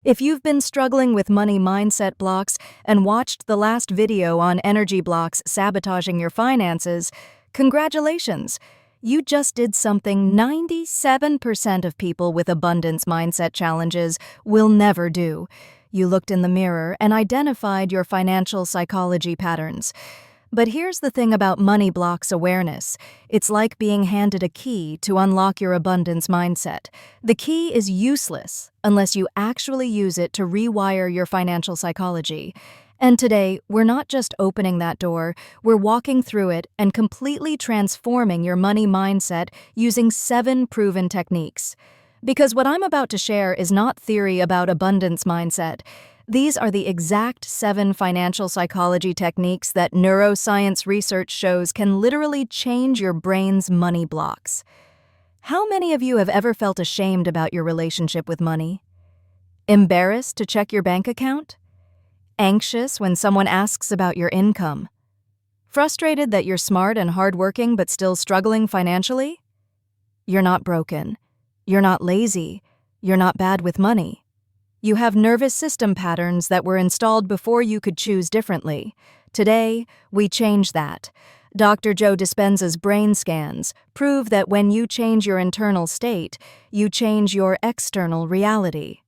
If you've been struggling with money mindset blocks and watched the last video on energy blocks sabotaging your finances, congratulations! You just did something 97% of people with abundance mindset challenges will never do. You looked in the mirror and identified your financial psychology patterns. But here's the thing about money blocks awareness. It's like being handed a key to unlock your abundance mindset. The key is useless unless you actually use it to rewire your financial psychology. And today, we're not just opening that door, we're walking through it and completely transforming your money mindset using 7 proven techniques. Because what I'm about to share is not theory about abundance mindset. These are the exact 7 financial psychology techniques that neuroscience research shows can literally change your brain's money blocks. How many of you have ever felt ashamed about your relationship with money? Embarrassed to check your bank account? Anxious when someone asks about your income? Frustrated that you're smart and hardworking but still struggling financially? You're not broken. You're not lazy. You're not bad with money. You have nervous system patterns that were installed before you could choose differently. Today, we change that. Dr. Joe Dispenza's brain scans prove that when you change your internal state, you change your external reality.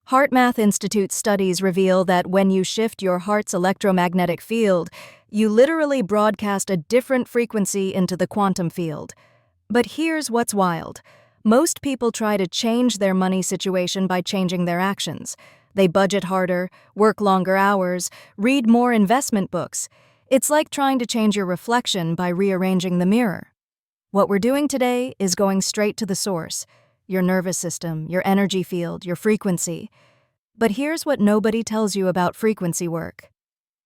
HeartMath Institute studies reveal that when you shift your heart's electromagnetic field, you literally broadcast a different frequency into the quantum field. But here's what's wild. Most people try to change their money situation by changing their actions. They budget harder, work longer hours, read more investment books. It's like trying to change your reflection by rearranging the mirror. What we're doing today is going straight to the source, your nervous system, your energy field, your frequency. But here's what nobody tells you about frequency work.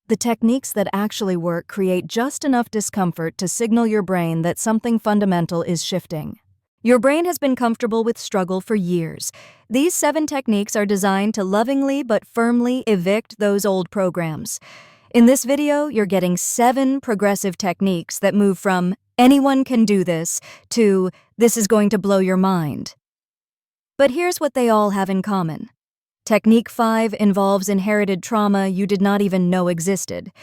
The techniques that actually work create just enough discomfort to signal your brain that something fundamental is shifting. Your brain has been comfortable with struggle for years. These 7 techniques are designed to lovingly but firmly evict those old programs. In this video, you're getting 7 progressive techniques that move from anyone can do this to this is going to blow your mind. But here's what they all have in common. Technique 5 involves inherited trauma you did not even know existed.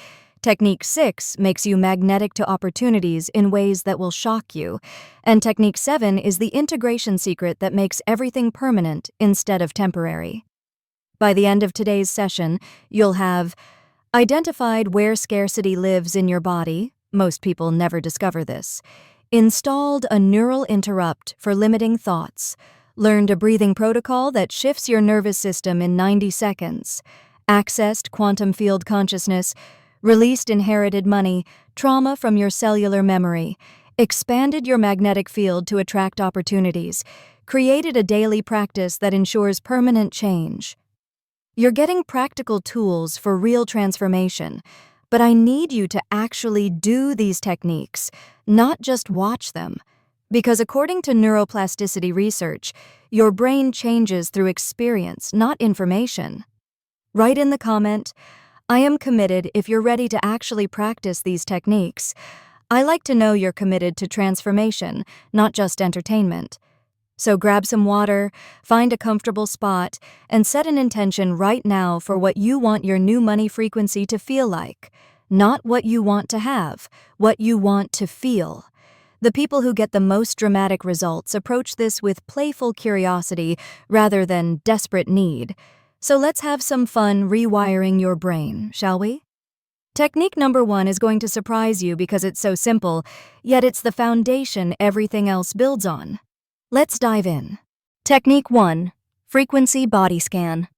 Technique 6 makes you magnetic to opportunities in ways that will shock you. And Technique 7 is the integration secret that makes everything permanent instead of temporary. By the end of today's session, you'll have identified where scarcity lives in your body. Most people never discover this. Installed a neural interrupt for limiting thoughts. Learned a breathing protocol that shifts your nervous system in 90 seconds. Accessed quantum field consciousness. Released inherited money, trauma from your cellular memory, expanded your magnetic field to attract opportunities, created a daily practice that ensures permanent change. You're getting practical tools for real transformation, but I need you to actually do these techniques, not just watch them. Because according to neuroplasticity research, your brain changes through experience, not information. Write in the comment, I am committed if you're ready to actually practice these techniques. I like to know you're committed to transformation, not just entertainment. So grab some water, find a comfortable spot, and set an intention right now for what you want your new money frequency to feel like. Not what you want to have, what you want to feel. The people who get the most dramatic results approach this with playful curiosity rather than desperate need. So let's have some fun rewiring your brain, shall we? Technique number 1 is going to surprise you because it's so simple, yet it's the foundation everything else builds on. Let's dive in. Technique 1, Frequency Body Scan.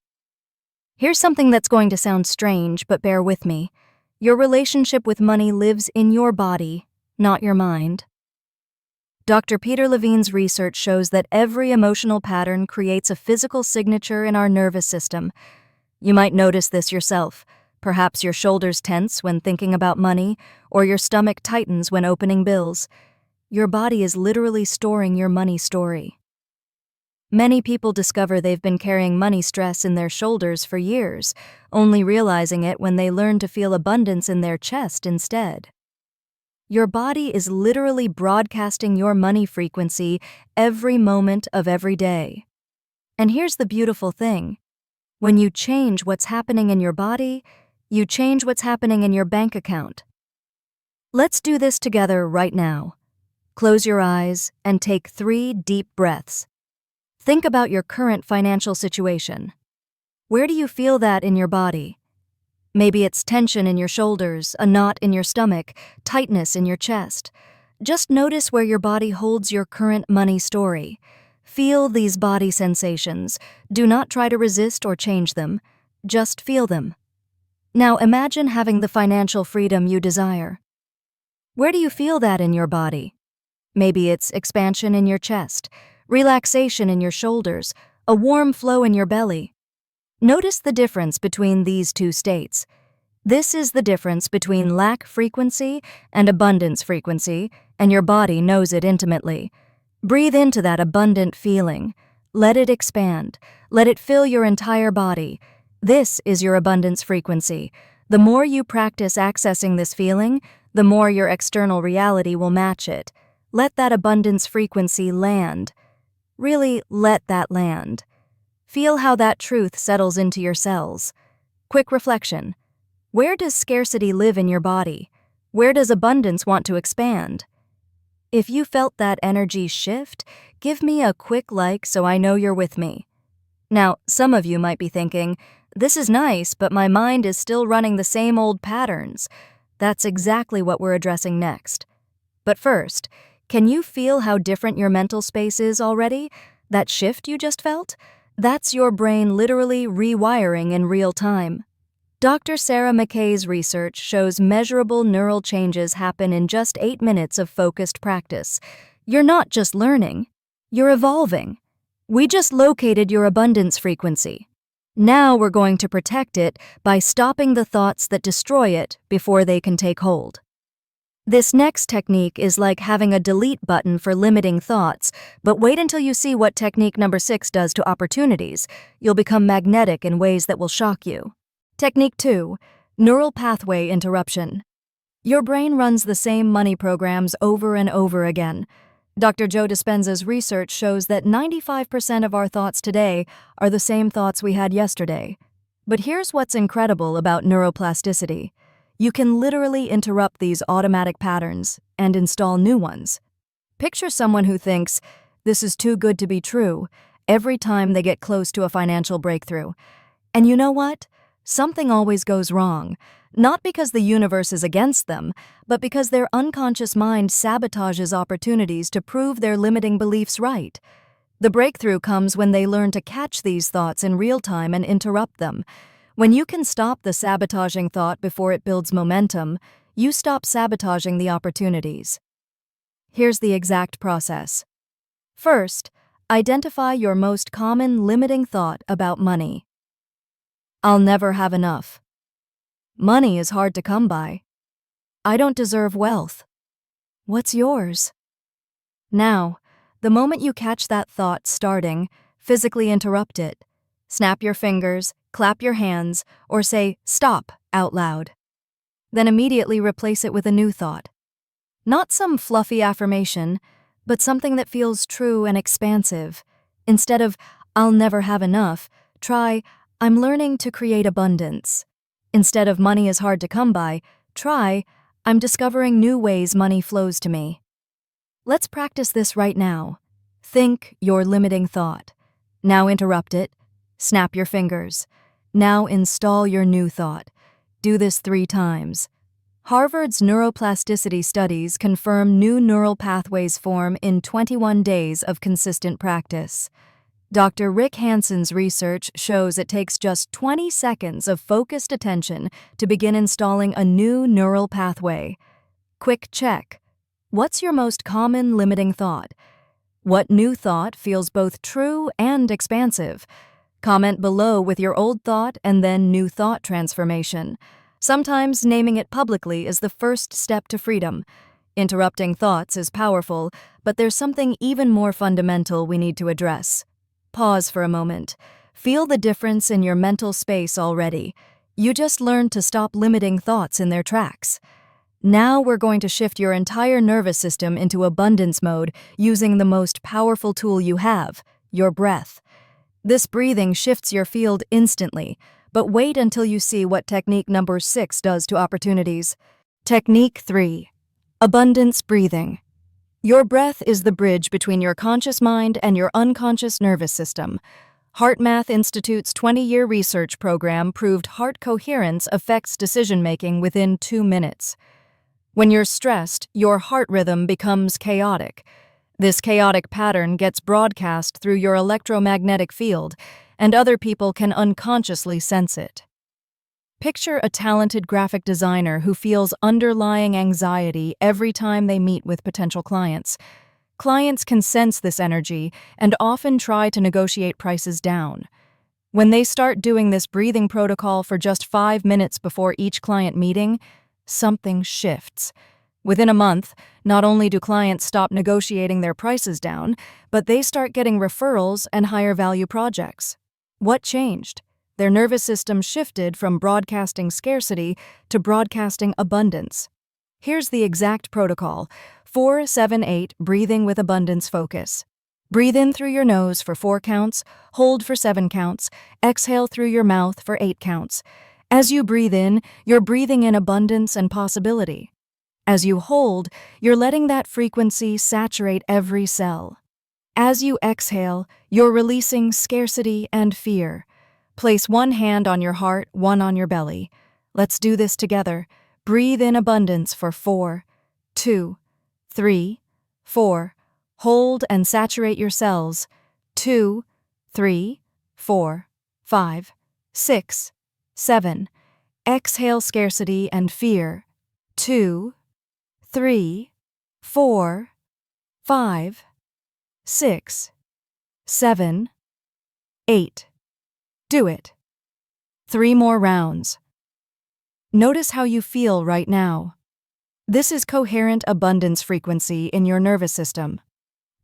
Here's something that's going to sound strange, but bear with me. Your relationship with money lives in your body, not your mind. Dr. Peter Levine's research shows that every emotional pattern creates a physical signature in our nervous system. You might notice this yourself. Perhaps your shoulders tense when thinking about money, or your stomach tightens when opening bills. Your body is literally storing your money story. Many people discover they've been carrying money stress in their shoulders for years, only realizing it when they learn to feel abundance in their chest instead. Your body is literally broadcasting your money frequency every moment of every day. And here's the beautiful thing. When you change what's happening in your body, you change what's happening in your bank account. Let's do this together right now. Close your eyes and take 3 deep breaths. Think about your current financial situation. Where do you feel that in your body? Maybe it's tension in your shoulders, a knot in your stomach, tightness in your chest. Just notice where your body holds your current money story. Feel these body sensations. Do not try to resist or change them. Just feel them. Now imagine having the financial freedom you desire. Where do you feel that in your body? Maybe it's expansion in your chest, relaxation in your shoulders, a warm flow in your belly. Notice the difference between these 2 states. This is the difference between lack frequency and abundance frequency, and your body knows it intimately. Breathe into that abundant feeling. Let it expand. Let it fill your entire body. This is your abundance frequency. The more you practice accessing this feeling, the more your external reality will match it. Let that abundance frequency land. Really let that land. Feel how that truth settles into your cells. Quick reflection. Where does scarcity live in your body? Where does abundance want to expand? If you felt that energy shift, give me a quick like so I know you're with me. Now, some of you might be thinking, this is nice, but my mind is still running the same old patterns. That's exactly what we're addressing next. But first, can you feel how different your mental space is already? That shift you just felt? That's your brain literally rewiring in real time. Dr. Sarah McKay's research shows measurable neural changes happen in just 8 minutes of focused practice. You're not just learning, you're evolving. We just located your abundance frequency. Now we're going to protect it by stopping the thoughts that destroy it before they can take hold. This next technique is like having a delete button for limiting thoughts, but wait until you see what technique number 6 does to opportunities. You'll become magnetic in ways that will shock you. Technique 2, neural pathway interruption. Your brain runs the same money programs over and over again. Dr. Joe Dispenza's research shows that 95% of our thoughts today are the same thoughts we had yesterday. But here's what's incredible about neuroplasticity. You can literally interrupt these automatic patterns and install new ones. Picture someone who thinks, this is too good to be true, every time they get close to a financial breakthrough. And you know what? Something always goes wrong, not because the universe is against them, but because their unconscious mind sabotages opportunities to prove their limiting beliefs right. The breakthrough comes when they learn to catch these thoughts in real time and interrupt them. When you can stop the sabotaging thought before it builds momentum, you stop sabotaging the opportunities. Here's the exact process. First, identify your most common limiting thought about money. I'll never have enough. Money is hard to come by. I don't deserve wealth. What's yours? Now, the moment you catch that thought starting, physically interrupt it. Snap your fingers, clap your hands, or say, stop, out loud. Then immediately replace it with a new thought. Not some fluffy affirmation, but something that feels true and expansive. Instead of, I'll never have enough, try, I'm learning to create abundance. Instead of money is hard to come by, try, I'm discovering new ways money flows to me. Let's practice this right now. Think your limiting thought. Now interrupt it. Snap your fingers. Now install your new thought. Do this 3 times. Harvard's neuroplasticity studies confirm new neural pathways form in 21 days of consistent practice. Dr. Rick Hanson's research shows it takes just 20 seconds of focused attention to begin installing a new neural pathway. Quick check. What's your most common limiting thought? What new thought feels both true and expansive? Comment below with your old thought and then new thought transformation. Sometimes naming it publicly is the first step to freedom. Interrupting thoughts is powerful, but there's something even more fundamental we need to address. Pause for a moment. Feel the difference in your mental space already. You just learned to stop limiting thoughts in their tracks. Now we're going to shift your entire nervous system into abundance mode using the most powerful tool you have, your breath. This breathing shifts your field instantly, but wait until you see what technique number 6 does to opportunities. Technique 3. Abundance breathing. Your breath is the bridge between your conscious mind and your unconscious nervous system. HeartMath Institute's 20-year research program proved heart coherence affects decision-making within 2 minutes. When you're stressed, your heart rhythm becomes chaotic. This chaotic pattern gets broadcast through your electromagnetic field, and other people can unconsciously sense it. Picture a talented graphic designer who feels underlying anxiety every time they meet with potential clients. Clients can sense this energy and often try to negotiate prices down. When they start doing this breathing protocol for just 5 minutes before each client meeting, something shifts. Within a month, not only do clients stop negotiating their prices down, but they start getting referrals and higher value projects. What changed? Their nervous system shifted from broadcasting scarcity to broadcasting abundance. Here's the exact protocol: 4-7-8 breathing with abundance focus. Breathe in through your nose for 4 counts, hold for 7 counts, exhale through your mouth for 8 counts. As you breathe in, you're breathing in abundance and possibility. As you hold, you're letting that frequency saturate every cell. As you exhale, you're releasing scarcity and fear. Place one hand on your heart, one on your belly. Let's do this together. Breathe in abundance for 4, 2, 3, 4. Hold and saturate your cells. 2, 3, 4, 5, 6, 7. Exhale scarcity and fear. 2, 3, 4, 5, 6, 7, 8. Do it. 3 more rounds. Notice how you feel right now. This is coherent abundance frequency in your nervous system.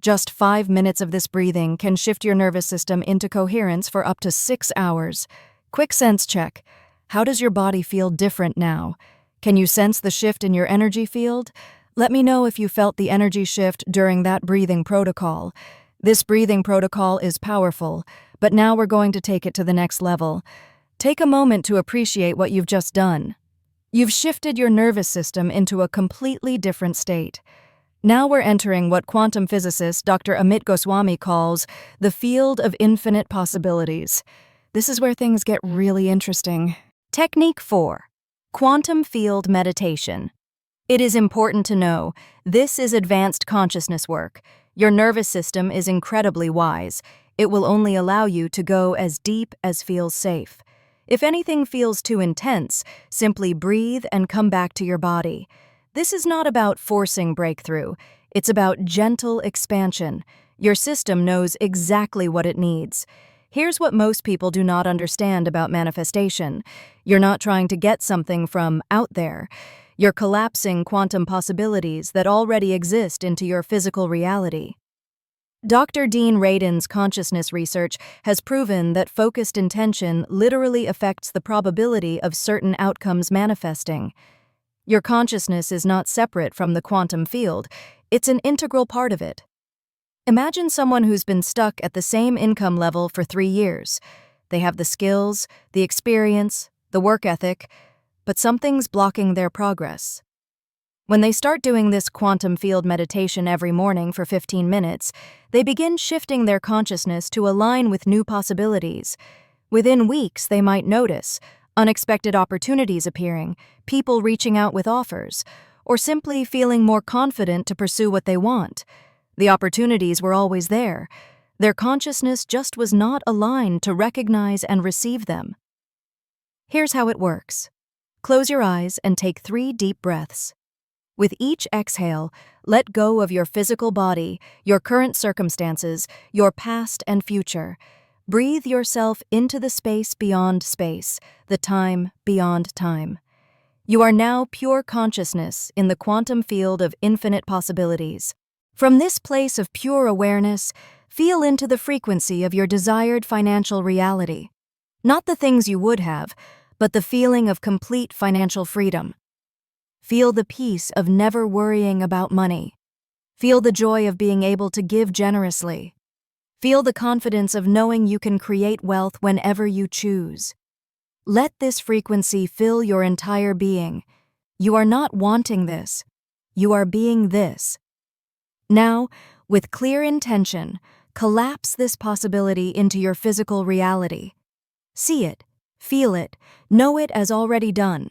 Just 5 minutes of this breathing can shift your nervous system into coherence for up to 6 hours. Quick sense check. How does your body feel different now? Can you sense the shift in your energy field? Let me know if you felt the energy shift during that breathing protocol. This breathing protocol is powerful, but now we're going to take it to the next level. Take a moment to appreciate what you've just done. You've shifted your nervous system into a completely different state. Now we're entering what quantum physicist Dr. Amit Goswami calls the field of infinite possibilities. This is where things get really interesting. Technique 4. Quantum field meditation. It is important to know, this is advanced consciousness work. Your nervous system is incredibly wise. It will only allow you to go as deep as feels safe. If anything feels too intense, simply breathe and come back to your body. This is not about forcing breakthrough. It's about gentle expansion. Your system knows exactly what it needs. Here's what most people do not understand about manifestation. You're not trying to get something from out there. You're collapsing quantum possibilities that already exist into your physical reality. Dr. Dean Radin's consciousness research has proven that focused intention literally affects the probability of certain outcomes manifesting. Your consciousness is not separate from the quantum field. It's an integral part of it. Imagine someone who's been stuck at the same income level for 3 years. They have the skills, the experience, the work ethic, but something's blocking their progress. When they start doing this quantum field meditation every morning for 15 minutes, they begin shifting their consciousness to align with new possibilities. Within weeks, they might notice unexpected opportunities appearing, people reaching out with offers, or simply feeling more confident to pursue what they want. The opportunities were always there. Their consciousness just was not aligned to recognize and receive them. Here's how it works. Close your eyes and take 3 deep breaths. With each exhale, let go of your physical body, your current circumstances, your past and future. Breathe yourself into the space beyond space, the time beyond time. You are now pure consciousness in the quantum field of infinite possibilities. From this place of pure awareness, feel into the frequency of your desired financial reality. Not the things you would have, but the feeling of complete financial freedom. Feel the peace of never worrying about money. Feel the joy of being able to give generously. Feel the confidence of knowing you can create wealth whenever you choose. Let this frequency fill your entire being. You are not wanting this. You are being this. Now, with clear intention, collapse this possibility into your physical reality. See it, feel it, know it as already done.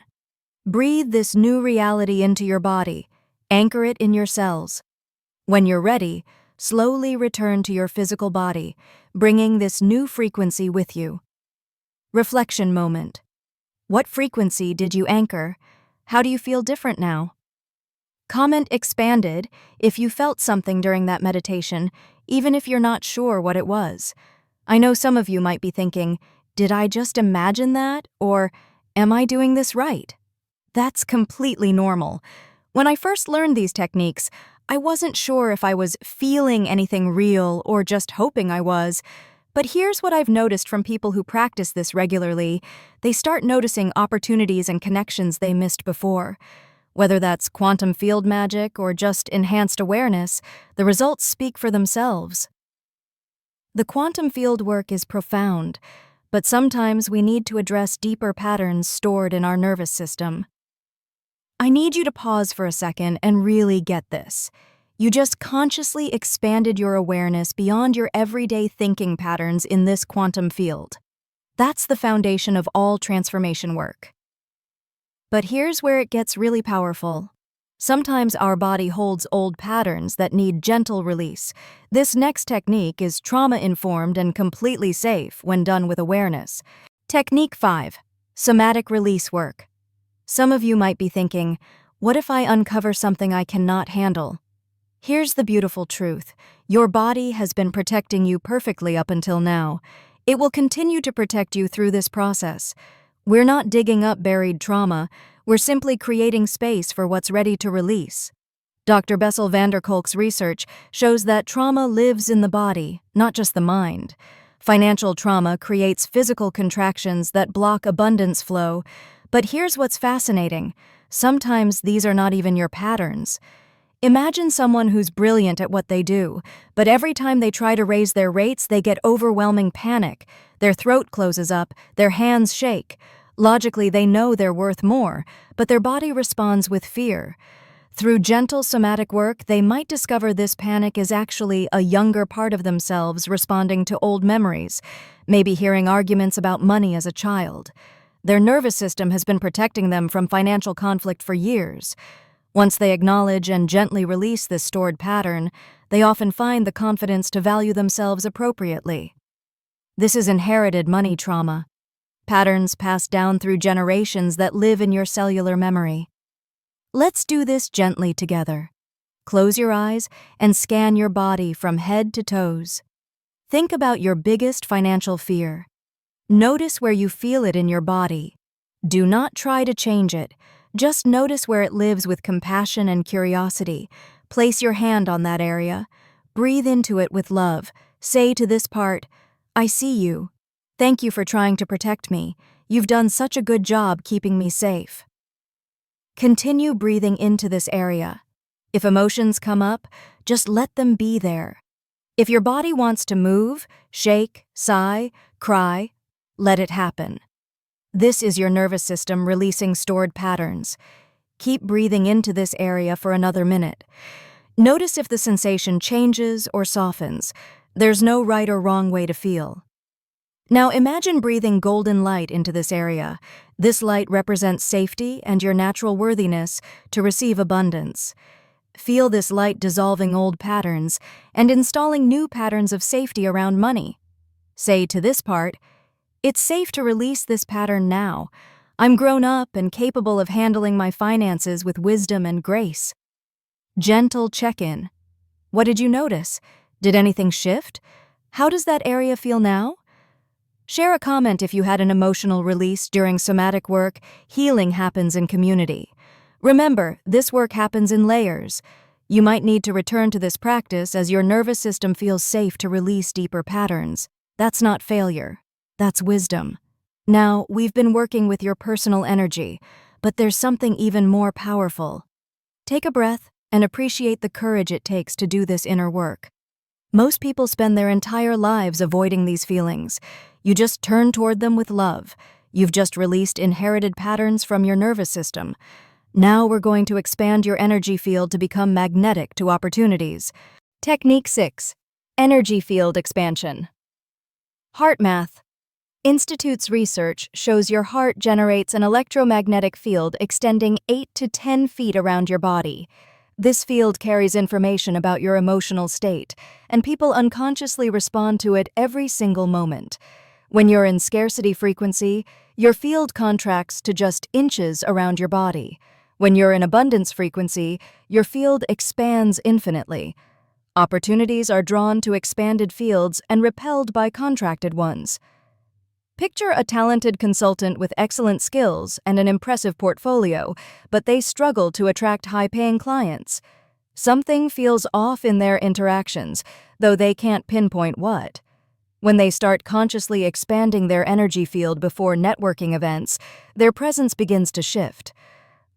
Breathe this new reality into your body. Anchor it in your cells. When you're ready, slowly return to your physical body, bringing this new frequency with you. Reflection moment. What frequency did you anchor? How do you feel different now? Comment expanded if you felt something during that meditation, even if you're not sure what it was. I know some of you might be thinking, did I just imagine that? Or, am I doing this right? That's completely normal. When I first learned these techniques, I wasn't sure if I was feeling anything real or just hoping I was. But here's what I've noticed from people who practice this regularly. They start noticing opportunities and connections they missed before. Whether that's quantum field magic or just enhanced awareness, the results speak for themselves. The quantum field work is profound, but sometimes we need to address deeper patterns stored in our nervous system. I need you to pause for a second and really get this. You just consciously expanded your awareness beyond your everyday thinking patterns in this quantum field. That's the foundation of all transformation work. But here's where it gets really powerful. Sometimes our body holds old patterns that need gentle release. This next technique is trauma-informed and completely safe when done with awareness. Technique 5. Somatic release work. Some of you might be thinking, what if I uncover something I cannot handle? Here's the beautiful truth. Your body has been protecting you perfectly up until now. It will continue to protect you through this process. We're not digging up buried trauma. We're simply creating space for what's ready to release. Dr. Bessel van der Kolk's research shows that trauma lives in the body, not just the mind. Financial trauma creates physical contractions that block abundance flow. But here's what's fascinating. Sometimes these are not even your patterns. Imagine someone who's brilliant at what they do, but every time they try to raise their rates, they get overwhelming panic. Their throat closes up, their hands shake. Logically, they know they're worth more, but their body responds with fear. Through gentle somatic work, they might discover this panic is actually a younger part of themselves responding to old memories, maybe hearing arguments about money as a child. Their nervous system has been protecting them from financial conflict for years. Once they acknowledge and gently release this stored pattern, they often find the confidence to value themselves appropriately. This is inherited money trauma, patterns passed down through generations that live in your cellular memory. Let's do this gently together. Close your eyes and scan your body from head to toes. Think about your biggest financial fear. Notice where you feel it in your body. Do not try to change it. Just notice where it lives with compassion and curiosity. Place your hand on that area. Breathe into it with love. Say to this part, I see you. Thank you for trying to protect me. You've done such a good job keeping me safe. Continue breathing into this area. If emotions come up, just let them be there. If your body wants to move, shake, sigh, cry, let it happen. This is your nervous system releasing stored patterns. Keep breathing into this area for another minute. Notice if the sensation changes or softens. There's no right or wrong way to feel. Now imagine breathing golden light into this area. This light represents safety and your natural worthiness to receive abundance. Feel this light dissolving old patterns and installing new patterns of safety around money. Say to this part, it's safe to release this pattern now. I'm grown up and capable of handling my finances with wisdom and grace. Gentle check-in. What did you notice? Did anything shift? How does that area feel now? Share a comment if you had an emotional release during somatic work. Healing happens in community. Remember, this work happens in layers. You might need to return to this practice as your nervous system feels safe to release deeper patterns. That's not failure. That's wisdom. Now, we've been working with your personal energy, but there's something even more powerful. Take a breath and appreciate the courage it takes to do this inner work. Most people spend their entire lives avoiding these feelings. You just turn toward them with love. You've just released inherited patterns from your nervous system. Now we're going to expand your energy field to become magnetic to opportunities. Technique 6. Energy field expansion. Heart math. Institute's research shows your heart generates an electromagnetic field extending 8 to 10 feet around your body. This field carries information about your emotional state, and people unconsciously respond to it every single moment. When you're in scarcity frequency, your field contracts to just inches around your body. When you're in abundance frequency, your field expands infinitely. Opportunities are drawn to expanded fields and repelled by contracted ones. Picture a talented consultant with excellent skills and an impressive portfolio, but they struggle to attract high-paying clients. Something feels off in their interactions, though they can't pinpoint what. When they start consciously expanding their energy field before networking events, their presence begins to shift.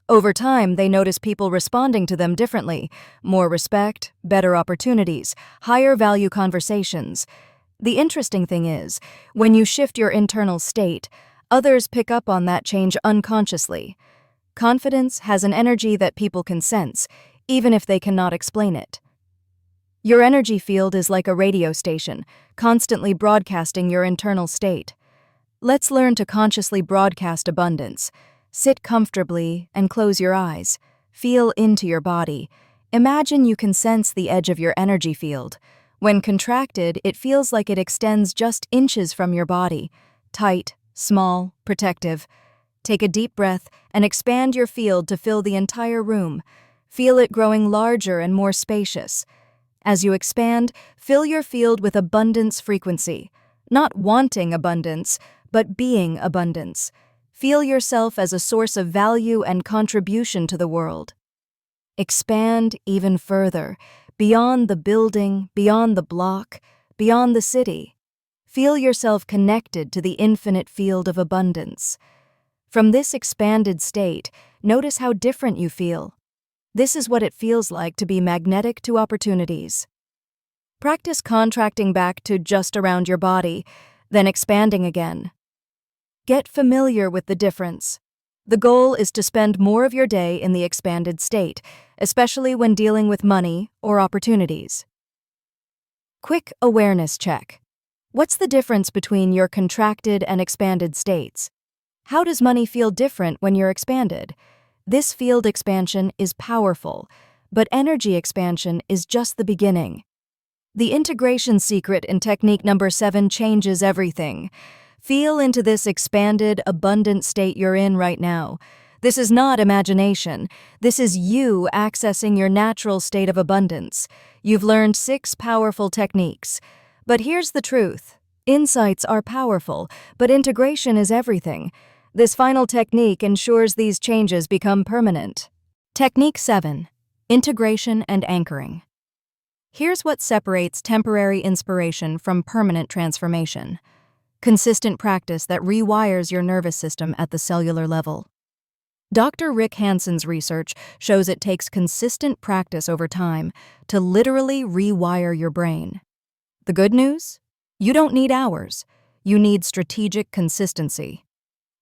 Over time, they notice people responding to them differently: more respect, better opportunities, higher value conversations. The interesting thing is, when you shift your internal state, others pick up on that change unconsciously. Confidence has an energy that people can sense, even if they cannot explain it. Your energy field is like a radio station, constantly broadcasting your internal state. Let's learn to consciously broadcast abundance. Sit comfortably and close your eyes. Feel into your body. Imagine you can sense the edge of your energy field. When contracted, it feels like it extends just inches from your body. Tight, small, protective. Take a deep breath and expand your field to fill the entire room. Feel it growing larger and more spacious. As you expand, fill your field with abundance frequency. Not wanting abundance, but being abundance. Feel yourself as a source of value and contribution to the world. Expand even further, beyond the building, beyond the block, beyond the city. Feel yourself connected to the infinite field of abundance. From this expanded state, notice how different you feel. This is what it feels like to be magnetic to opportunities. Practice contracting back to just around your body, then expanding again. Get familiar with the difference. The goal is to spend more of your day in the expanded state, especially when dealing with money or opportunities. Quick awareness check. What's the difference between your contracted and expanded states? How does money feel different when you're expanded? This field expansion is powerful, but energy expansion is just the beginning. The integration secret in technique number 7 changes everything. Feel into this expanded, abundant state you're in right now. This is not imagination. This is you accessing your natural state of abundance. You've learned 6 powerful techniques. But here's the truth. Insights are powerful, but integration is everything. This final technique ensures these changes become permanent. Technique 7. Integration and anchoring. Here's what separates temporary inspiration from permanent transformation. Consistent practice that rewires your nervous system at the cellular level. Dr. Rick Hanson's research shows it takes consistent practice over time to literally rewire your brain. The good news? You don't need hours. You need strategic consistency.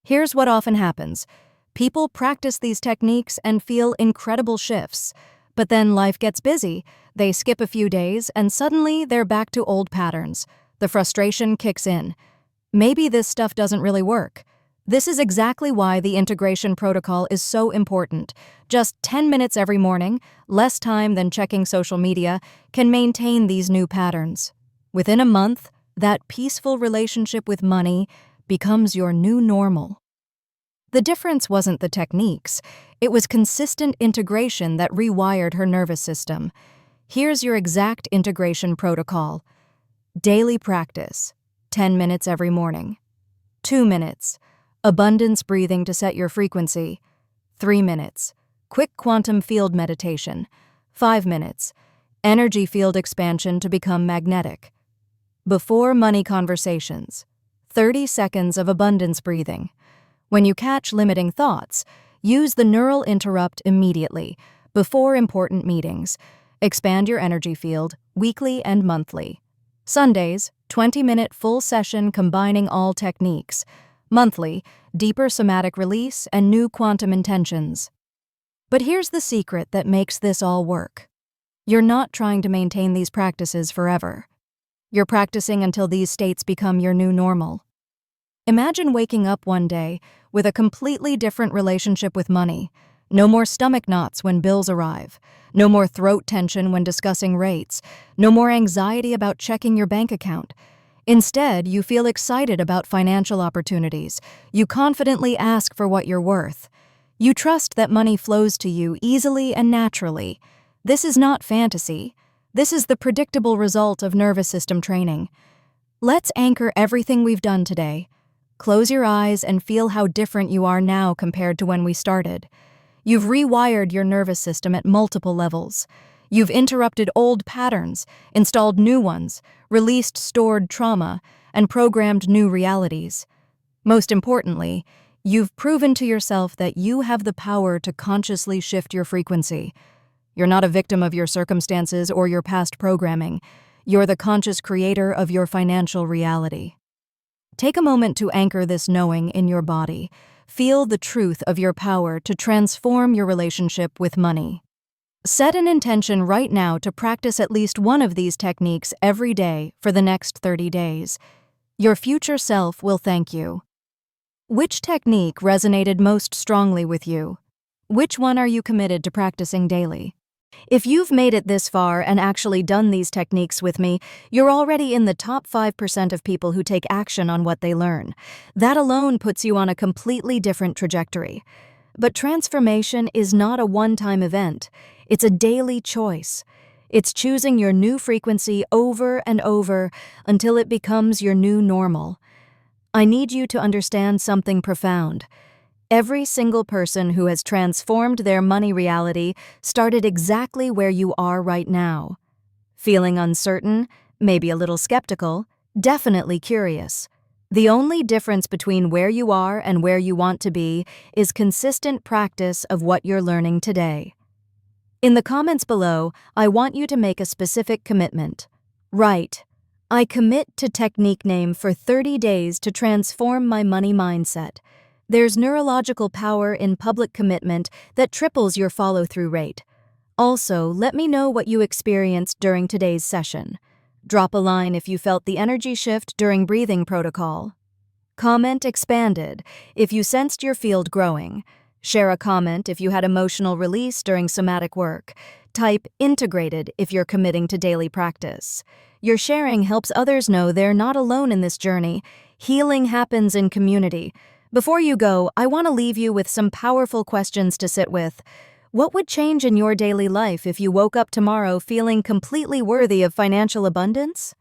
Here's what often happens. People practice these techniques and feel incredible shifts. But then life gets busy, they skip a few days, and suddenly they're back to old patterns. The frustration kicks in. Maybe this stuff doesn't really work. This is exactly why the integration protocol is so important. Just 10 minutes every morning, less time than checking social media, can maintain these new patterns. Within a month, that peaceful relationship with money becomes your new normal. The difference wasn't the techniques. It was consistent integration that rewired her nervous system. Here's your exact integration protocol. Daily practice. 10 minutes every morning. 2 minutes. Abundance breathing to set your frequency. 3 minutes. Quick quantum field meditation. 5 minutes. Energy field expansion to become magnetic. Before money conversations. 30 seconds of abundance breathing. When you catch limiting thoughts, use the neural interrupt immediately, before important meetings. Expand your energy field weekly and monthly. Sundays, 20-minute full session combining all techniques. Monthly, deeper somatic release and new quantum intentions. But here's the secret that makes this all work. You're not trying to maintain these practices forever. You're practicing until these states become your new normal. Imagine waking up one day with a completely different relationship with money. No more stomach knots when bills arrive. No more throat tension when discussing rates. No more anxiety about checking your bank account. Instead, you feel excited about financial opportunities. You confidently ask for what you're worth. You trust that money flows to you easily and naturally. This is not fantasy. This is the predictable result of nervous system training. Let's anchor everything we've done today. Close your eyes and feel how different you are now compared to when we started. You've rewired your nervous system at multiple levels. You've interrupted old patterns, installed new ones, released stored trauma, and programmed new realities. Most importantly, you've proven to yourself that you have the power to consciously shift your frequency. You're not a victim of your circumstances or your past programming. You're the conscious creator of your financial reality. Take a moment to anchor this knowing in your body. Feel the truth of your power to transform your relationship with money. Set an intention right now to practice at least one of these techniques every day for the next 30 days. Your future self will thank you. Which technique resonated most strongly with you? Which one are you committed to practicing daily? If you've made it this far and actually done these techniques with me, you're already in the top 5% of people who take action on what they learn. That alone puts you on a completely different trajectory. But transformation is not a one-time event. It's a daily choice. It's choosing your new frequency over and over until it becomes your new normal. I need you to understand something profound. Every single person who has transformed their money reality started exactly where you are right now. Feeling uncertain, maybe a little skeptical, definitely curious. The only difference between where you are and where you want to be is consistent practice of what you're learning today. In the comments below, I want you to make a specific commitment. Write, "I commit to technique name for 30 days to transform my money mindset." There's neurological power in public commitment that triples your follow-through rate. Also, let me know what you experienced during today's session. Drop a line if you felt the energy shift during breathing protocol. Comment expanded if you sensed your field growing. Share a comment if you had emotional release during somatic work. Type integrated if you're committing to daily practice. Your sharing helps others know they're not alone in this journey. Healing happens in community. Before you go, I want to leave you with some powerful questions to sit with. What would change in your daily life if you woke up tomorrow feeling completely worthy of financial abundance?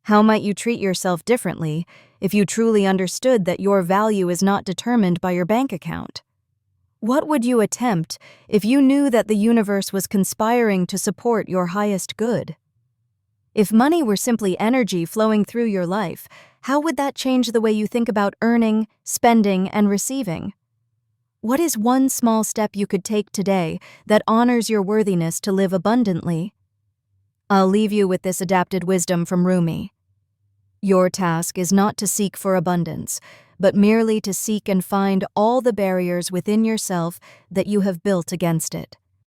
How might you treat yourself differently if you truly understood that your value is not determined by your bank account? What would you attempt if you knew that the universe was conspiring to support your highest good? If money were simply energy flowing through your life, how would that change the way you think about earning, spending, and receiving? What is one small step you could take today that honors your worthiness to live abundantly? I'll leave you with this adapted wisdom from Rumi. Your task is not to seek for abundance, but merely to seek and find all the barriers within yourself that you have built against it.